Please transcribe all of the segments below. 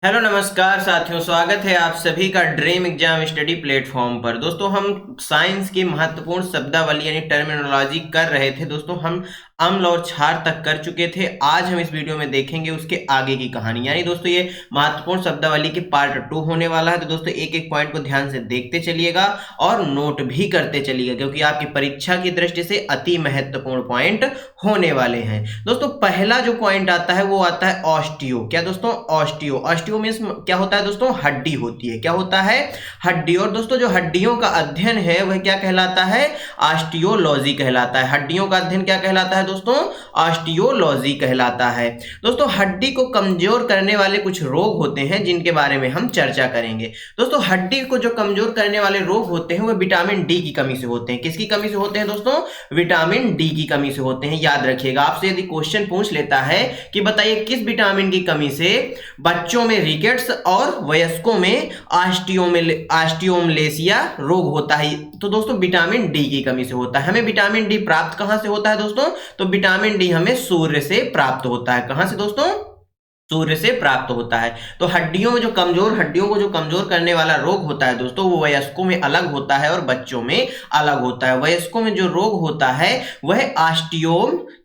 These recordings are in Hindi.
हेलो नमस्कार साथियों, स्वागत है आप सभी का ड्रीम एग्जाम स्टडी प्लेटफॉर्म पर। दोस्तों हम साइंस की महत्वपूर्ण शब्दावली यानी टर्मिनोलॉजी कर रहे थे। दोस्तों हम अम्ल और क्षार तक कर चुके थे। आज हम इस वीडियो में देखेंगे उसके आगे की कहानी, यानी दोस्तों ये महत्वपूर्ण शब्दावली के पार्ट 2 होने वाला है। तो दोस्तों एक एक पॉइंट को ध्यान से देखते चलिएगा और नोट भी करते चलिएगा, क्योंकि आपकी परीक्षा की दृष्टि से अति महत्वपूर्ण पॉइंट होने वाले हैं। दोस्तों पहला जो पॉइंट आता है वो आता है ऑस्टियो। क्या दोस्तों? ऑस्टियो। ऑस्टियो मीन्स क्या होता है दोस्तों? हड्डी होती है। क्या होता है? हड्डी। और दोस्तों जो हड्डियों का अध्ययन है वह क्या कहलाता है? ऑस्टियोलॉजी कहलाता है। हड्डियों का अध्ययन क्या कहलाता है दोस्तों? ऑस्टियोलॉजी कहलाता है। दोस्तों हड्डी को कमजोर करने वाले कुछ रोग होते हैं जिनके बारे में हम चर्चा करेंगे। दोस्तों हड्डी को जो कमजोर करने वाले रोग होते हैं वह विटामिन डी की कमी से होते हैं। किसकी कमी से होते हैं दोस्तों? विटामिन डी की कमी से होते हैं। याद रखिएगा, आपसे यदि क्वेश्चन पूछ लेता है कि बताइए किस विटामिन की कमी से बच्चों में रिकेट्स और वयस्कों में ऑस्टियोमलेसिया रोग होता है, तो दोस्तों विटामिन डी की कमी से होता है। हमें विटामिन डी प्राप्त कहां से होता है दोस्तों? तो विटामिन डी हमें सूर्य से प्राप्त होता है। कहां से दोस्तों? सूर्य से प्राप्त होता है। तो हड्डियों को जो कमजोर करने वाला रोग होता है दोस्तों, वो वयस्कों में अलग होता है और बच्चों में अलग होता है। वयस्कों में जो रोग होता है वह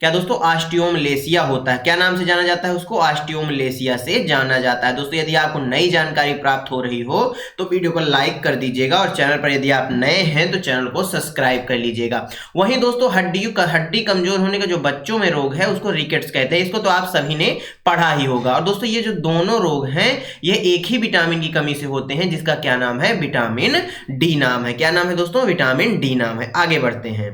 क्या दोस्तों? ऑस्टियोमलेसिया होता है। क्या नाम से जाना जाता है उसको? ऑस्टियोमलेसिया से जाना जाता है। दोस्तों यदि आपको नई जानकारी प्राप्त हो रही हो तो वीडियो को लाइक कर दीजिएगा और चैनल पर यदि आप नए हैं तो चैनल को सब्सक्राइब कर लीजिएगा। वहीं दोस्तों हड्डी कमजोर होने का जो बच्चों में रोग है उसको रिकेट्स कहते हैं। इसको तो आप सभी ने पढ़ा ही होगा। और दोस्तों ये जो दोनों रोग हैं ये एक ही विटामिन की कमी से होते हैं, जिसका क्या नाम है? विटामिन डी नाम है। क्या नाम है दोस्तों? विटामिन डी नाम है। आगे बढ़ते हैं।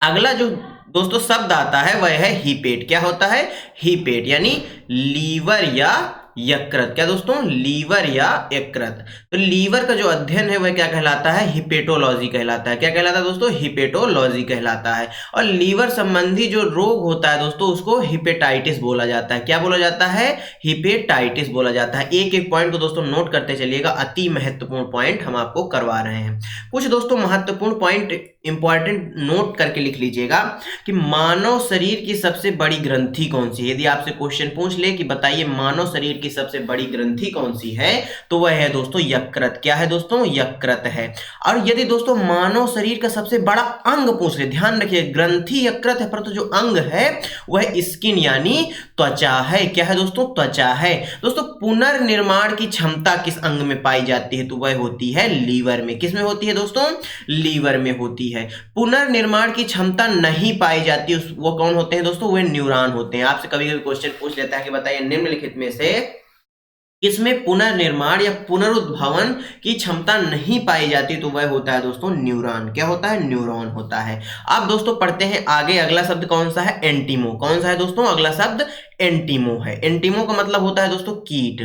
अगला जो दोस्तों शब्द आता है वह है हीपेट। क्या होता है? हीपेट यानी लीवर या यकृत। क्या दोस्तों? लीवर या यकृत। तो लीवर का जो अध्ययन है वह क्या कहलाता है? हिपेटोलॉजी कहलाता है। क्या कहलाता है दोस्तों? हिपेटोलॉजी कहलाता है। और लीवर संबंधी जो रोग होता है दोस्तों उसको हिपेटाइटिस बोला जाता है। क्या बोला जाता है? हिपेटाइटिस बोला जाता है। एक एक पॉइंट को दोस्तों नोट करते चलिएगा, अति महत्वपूर्ण पॉइंट हम आपको करवा रहे हैं। कुछ दोस्तों महत्वपूर्ण पॉइंट इंपॉर्टेंट नोट करके लिख लीजिएगा कि मानव शरीर की सबसे बड़ी ग्रंथि कौन सी है। यदि आपसे क्वेश्चन पूछ ले कि बताइए मानव शरीर की सबसे बड़ी ग्रंथि कौन सी है, तो वह है दोस्तों यकृत। क्या है दोस्तों? यकृत है। और यदि दोस्तों मानव शरीर का सबसे बड़ा अंग पूछ ले, ध्यान रखिए ग्रंथि यकृत है परंतु जो अंग है वह स्किन यानी त्वचा है। क्या है दोस्तों? त्वचा है। दोस्तों पुनर्निर्माण की क्षमता किस अंग में पाई जाती है? तो वह होती है लीवर में। किस में होती है दोस्तों? लीवर में होती है। पुनर्निर्माण की क्षमता नहीं पाई जाती, वो कौन होते हैं दोस्तों? वे न्यूरॉन होते हैं। आपसे कभी कभी क्वेश्चन पूछ लेता है कि बताइए निम्नलिखित में से किसमें पुनर्निर्माण या पुनरुद्भवन की क्षमता नहीं पाई जाती, तो वह होता है दोस्तों न्यूरॉन। क्या होता है? न्यूरॉन होता है। अब दोस्तों पढ़ते हैं आगे। अगला शब्द कौन सा है? एंटीमो। कौन सा है दोस्तों? अगला शब्द एंटीमो है। एंटीमो का मतलब होता है दोस्तों कीट।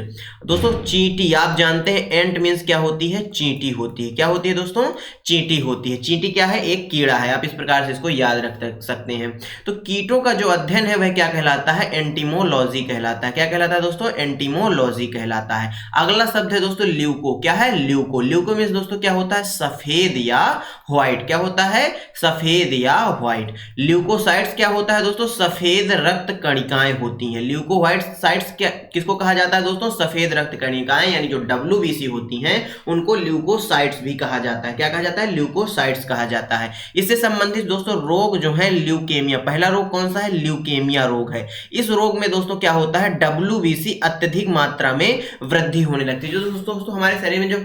दोस्तों चींटी, आप जानते हैं एंट मीन्स क्या होती है? चींटी होती है। क्या होती है दोस्तों? चींटी होती है। चींटी क्या है? एक कीड़ा है। आप इस प्रकार से इसको याद रख सकते हैं। तो कीटों का जो अध्ययन है वह क्या कहलाता है? एंटीमोलॉजी कहलाता है। क्या कहलाता है दोस्तों? एंटीमोलॉजी कहलाता है। अगला शब्द है दोस्तों ल्यूको। क्या है? ल्यूको। ल्यूको मीन्स दोस्तों क्या होता है? सफेद या व्हाइट। क्या होता है? सफेद या व्हाइट। ल्यूकोसाइट्स क्या होता है दोस्तों? सफेद रक्त कणिकाएं होती हैं। ल्यूकोसाइट्स क्या किसको कहा जाता है दोस्तों? सफेद रक्त कणिकाएं यानी जो WBC होती हैं उनको ल्यूकोसाइट्स भी कहा जाता है। क्या कहा जाता है? ल्यूकोसाइट्स कहा जाता है। इससे संबंधित दोस्तों रोग जो है ल्यूकेमिया। पहला रोग कौन सा है? ल्यूकेमिया रोग है। इस रोग में दोस्तों क्या होता है? WBC अत्यधिक मात्रा में वृद्धि होने लगती है। जो दोस्तों हमारे शरीर में जो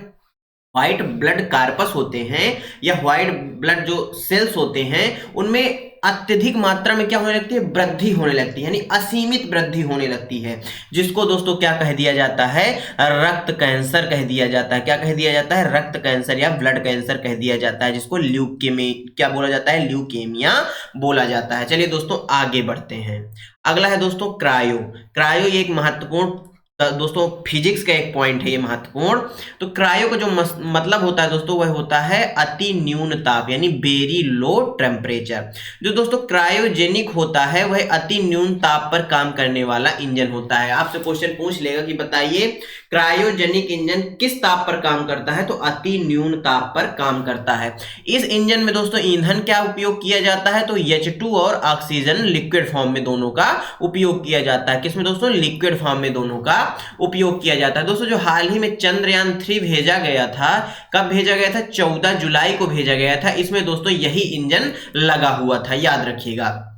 व्हाइट ब्लड कार्पस होते हैं या व्हाइट ब्लड जो सेल्स होते हैं उनमें अत्यधिक मात्रा में क्या होने लगती है? वृद्धि होने लगती है, यानी असीमित वृद्धि होने लगती है, जिसको दोस्तों क्या कह दिया जाता है? रक्त कैंसर कह दिया जाता है। क्या कह दिया जाता है? रक्त कैंसर या ब्लड कैंसर कह दिया जाता है, जिसको क्या बोला जाता है? ल्यूकेमिया बोला जाता है। चलिए दोस्तों आगे बढ़ते हैं। अगला है दोस्तों क्रायो। क्रायो ये एक महत्वपूर्ण दोस्तों फिजिक्स का एक पॉइंट है, ये महत्वपूर्ण। तो क्रायो का जो मतलब होता है दोस्तों वह होता है अति न्यून ताप यानी वेरी लो टेम्परेचर। जो दोस्तों क्रायोजेनिक होता है वह अति न्यून ताप पर काम करने वाला इंजन होता है। आपसे क्वेश्चन पूछ लेगा कि बताइए क्रायोजेनिक इंजन किस ताप पर काम करता है? तो अति न्यून ताप पर काम करता है। इस इंजन में दोस्तों ईंधन क्या उपयोग किया जाता है? तो H2 और ऑक्सीजन लिक्विड फॉर्म में दोनों का उपयोग किया जाता है। किसमें दोस्तों? लिक्विड फॉर्म में दोनों का उपयोग किया जाता है। दोस्तों जो हाल ही में चंद्रयान 3 भेजा गया था, कब भेजा गया था? 14 जुलाई को भेजा गया था। इसमें दोस्तों यही इंजन लगा हुआ था, याद रखिएगा।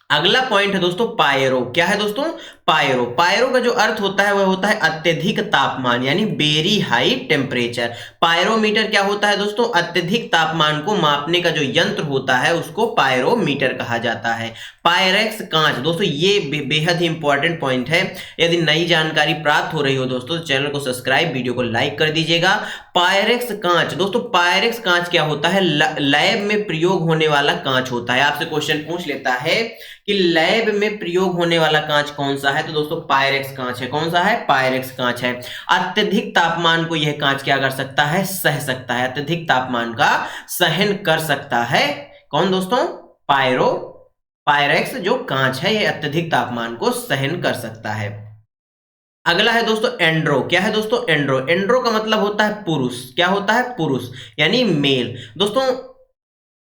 अगला पॉइंट है दोस्तों पायरो। क्या है दोस्तों? पायरो। पायरो का जो अर्थ होता है वह होता है अत्यधिक तापमान, यानी वेरी हाई टेम्परेचर। पायरोमीटर क्या होता है दोस्तों? अत्यधिक तापमान को मापने का जो यंत्र होता है उसको पायरोमीटर कहा जाता है। पायरेक्स कांच, दोस्तों ये बेहद ही इंपॉर्टेंट पॉइंट है। यदि नई जानकारी प्राप्त हो रही हो दोस्तों तो चैनल को सब्सक्राइब, वीडियो को लाइक कर दीजिएगा। पायरेक्स कांच, दोस्तों पायरेक्स कांच क्या होता है? लैब में प्रयोग होने वाला कांच होता है। आपसे क्वेश्चन पूछ लेता है कि लैब में प्रयोग होने वाला कांच कौन सा है, तो दोस्तों पायरेक्स कांच है। कौन सा है? पायरेक्स कांच है। अत्यधिक तापमान को यह कांच क्या कर सकता है? सह सकता है। अत्यधिक तापमान का सहन कर सकता है। कौन दोस्तों? पायरेक्स जो कांच है यह अत्यधिक तापमान को सहन कर सकता है। अगला है दोस्तों एंड्रो। क्या है दोस्तों? एंड्रो। एंड्रो का मतलब होता है पुरुष। क्या होता है? पुरुष, यानी मेल। दोस्तों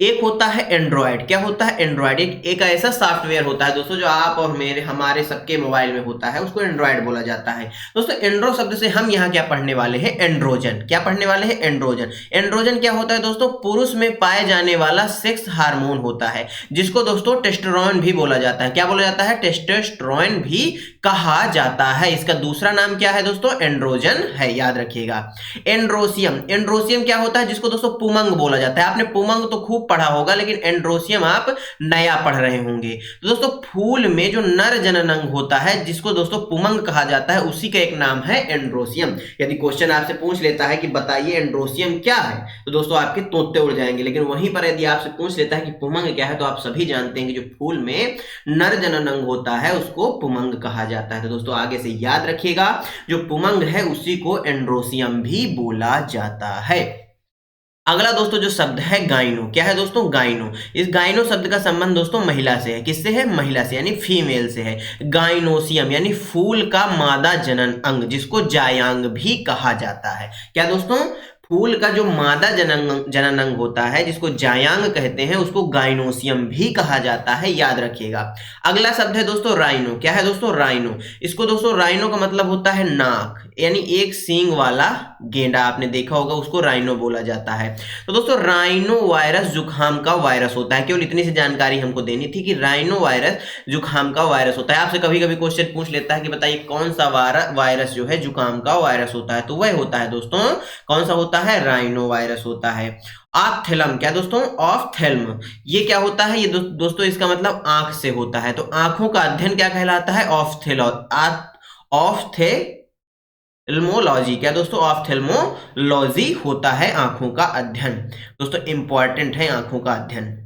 एक होता है एंड्रॉयड। क्या होता है? एंड्रॉयड एक ऐसा सॉफ्टवेयर होता है दोस्तों जो आप और मेरे हमारे सबके मोबाइल में होता है, उसको एंड्रॉयड बोला जाता है। दोस्तों एंड्रो शब्द से हम यहाँ क्या पढ़ने वाले हैं? एंड्रोजन। क्या पढ़ने वाले हैं? एंड्रोजन। एंड्रोजन क्या होता है दोस्तों? पुरुष में पाए जाने वाला सेक्स हार्मोन होता है, जिसको दोस्तों टेस्टोस्टेरोन भी बोला जाता है। क्या बोला जाता है? टेस्टोस्टेरोन भी कहा जाता है। इसका दूसरा नाम क्या है दोस्तों? एंड्रोजन है, याद रखिएगा। एंड्रोसियम। एंड्रोसियम क्या होता है? जिसको दोस्तों पुमंग बोला जाता है। आपने पुमंग तो खूब पढ़ा होगा, लेकिन एंड्रोसियम आप नया पढ़ रहे होंगे। तो दोस्तों फूल में जो नर जनन अंग होता है जिसको दोस्तों पुमंग कहा जाता है, उसी का एक नाम है एंड्रोसियम। यदि क्वेश्चन आपसे पूछ लेता है कि बताइए एंड्रोसियम क्या है, तो दोस्तों आपके तोते उड़ जाएंगे। लेकिन वहीं पर यदि आपसे पूछ लेता है कि पुमंग क्या है, तो आप सभी जानते हैं कि जो फूल में नर जनन अंग होता है उसको पुमंग कहा जाता है। तो दोस्तों आगे से याद रखिएगा, जो पुमंग है उसी को एंड्रोसियम भी बोला जाता है। अगला दोस्तों जो शब्द है गाइनो। क्या है दोस्तों? गाइनो। इस गाइनो शब्द का संबंध दोस्तों महिला से है। किससे है? महिला से, यानी फीमेल से है। गाइनोसियम यानी फूल का मादा जनन अंग, जिसको जायांग भी कहा जाता है। क्या दोस्तों? फूल का जो मादा जनन अंग होता है जिसको जायांग कहते हैं, उसको गाइनोसियम भी कहा जाता है, याद रखिएगा। अगला शब्द है दोस्तों राइनो। क्या है दोस्तों? राइनो। इसको दोस्तों राइनो का मतलब होता है नाक, यानी एक सींग वाला गेंडा। आपने देखा होगा, उसको राइनो बोला जाता है। तो दोस्तों राइनो वायरस जुकाम का वायरस होता है। केवल इतनी सी जानकारी हमको देनी थी कि राइनो वायरस जुकाम का वायरस होता है। आपसे कभी कभी क्वेश्चन पूछ लेता है कि बताइए कौन सा वायरस जो है जुकाम का वायरस होता है, तो वह होता है दोस्तों, कौन सा होता है? राइनो वायरस होता है। ऑफ्थेल्म। क्या दोस्तों? ऑफ्थेल्म। ये क्या होता है? ये दोस्तों इसका मतलब आंख से होता है। तो आंखों का अध्ययन क्या कहलाता है? ऑफ्थेल्मोलॉजी। क्या दोस्तों? ऑफ्थेल्मोलॉजी होता है आंखों का अध्ययन। दोस्तों इंपॉर्टेंट है आंखों का अध्ययन।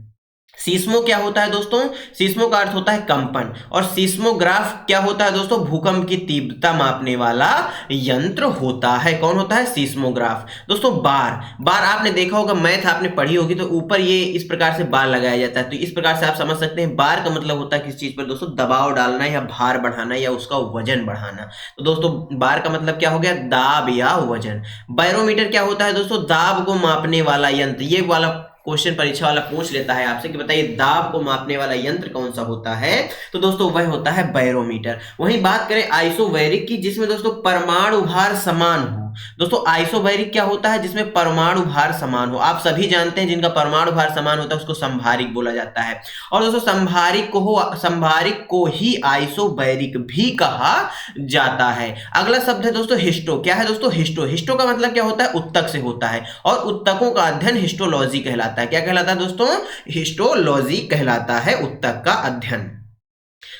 सीस्मो क्या होता है दोस्तों? सीस्मो का अर्थ होता है कंपन। और सीस्मोग्राफ क्या होता है दोस्तों? भूकंप की तीव्रता मापने वाला यंत्र होता है। कौन होता है? सीस्मोग्राफ। दोस्तों बार आपने देखा होगा, मैथ आपने पढ़ी होगी, तो ऊपर ये इस प्रकार से बार लगाया जाता है। तो इस प्रकार से आप समझ सकते हैं बार का मतलब होता है किस चीज पर दोस्तों? दबाव डालना या भार बढ़ाना या उसका वजन बढ़ाना। तो दोस्तों बार का मतलब क्या हो गया? दाब या वजन। बैरोमीटर क्या होता है दोस्तों? दाब को मापने वाला यंत्र। ये वाला क्वेश्चन परीक्षा वाला पूछ लेता है आपसे कि बताइए दाब को मापने वाला यंत्र कौन सा होता है, तो दोस्तों वह होता है बैरोमीटर। वहीं बात करें आइसोबैरिक की, जिसमें दोस्तों परमाणु भार समान हो। दोस्तों आइसोबैरिक क्या होता है? जिसमें परमाणु भार समान हो। आप सभी जानते हैं जिनका परमाणु भार समान होता है उसको संभारिक बोला जाता है। और दोस्तों संभारिक को ही आइसोबैरिक भी कहा जाता है। अगला शब्द है दोस्तों हिस्टो। क्या है दोस्तों? हिस्टो का मतलब क्या होता है? उत्तक से होता है, और उत्तकों का अध्ययन हिस्टोलॉजी कहलाता है। क्या कहलाता है दोस्तों? हिस्टोलॉजी कहलाता है उत्तक का अध्ययन।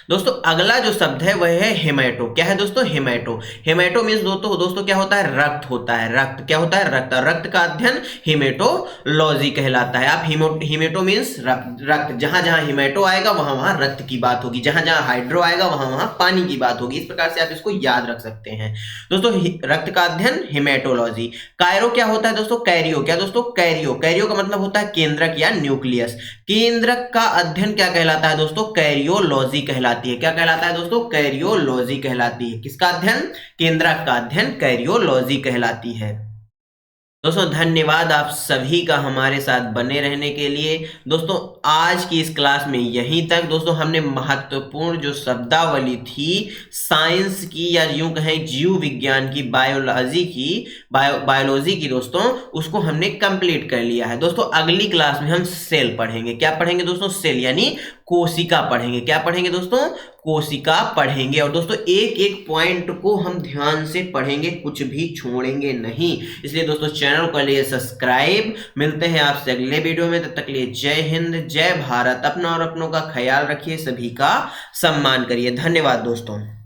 दोस्तों अगला जो शब्द है वह है हेमेटो। क्या है दोस्तों? हेमेटो मीन्स दोस्तों क्या होता है? रक्त होता है। रक्त क्या होता है? रक्त का अध्ययन हेमेटोलॉजी कहलाता है। आप हेमेटो मीन्स रक्त। जहां जहां हेमेटो आएगा वहां वहां रक्त की बात होगी, जहां जहां हाइड्रो आएगा वहां वहां पानी की बात होगी। इस प्रकार से आप इसको याद रख सकते हैं दोस्तों। रक्त का अध्ययन हेमेटोलॉजी। कायरो क्या होता है दोस्तों? कैरियो। क्या दोस्तों? कैरियो का मतलब होता है केंद्रक या न्यूक्लियस। केंद्रक का अध्ययन क्या कहलाता है दोस्तों? कैरियोलॉजी कहलाती है। क्या कहलाता है दोस्तों? कैरियोलॉजी कहलाती है। किसका अध्ययन? केंद्रक का अध्ययन कैरियोलॉजी कहलाती है। दोस्तों धन्यवाद आप सभी का हमारे साथ बने रहने के लिए। दोस्तों आज की इस क्लास में यहीं तक। दोस्तों हमने महत्वपूर्ण जो शब्दावली थी साइंस की, या यूं कहें जीव विज्ञान की, बायोलॉजी की दोस्तों, उसको हमने कंप्लीट कर लिया है। दोस्तों अगली क्लास में हम सेल पढ़ेंगे। क्या पढ़ेंगे दोस्तों? सेल यानी कोशिका पढ़ेंगे। क्या पढ़ेंगे दोस्तों? कोशिका पढ़ेंगे। और दोस्तों एक एक पॉइंट को हम ध्यान से पढ़ेंगे, कुछ भी छोड़ेंगे नहीं। इसलिए दोस्तों चैनल को लिए सब्सक्राइब। मिलते हैं आपसे अगले वीडियो में, तब तक लिए जय हिंद, जय भारत। अपना और अपनों का ख्याल रखिए, सभी का सम्मान करिए। धन्यवाद दोस्तों।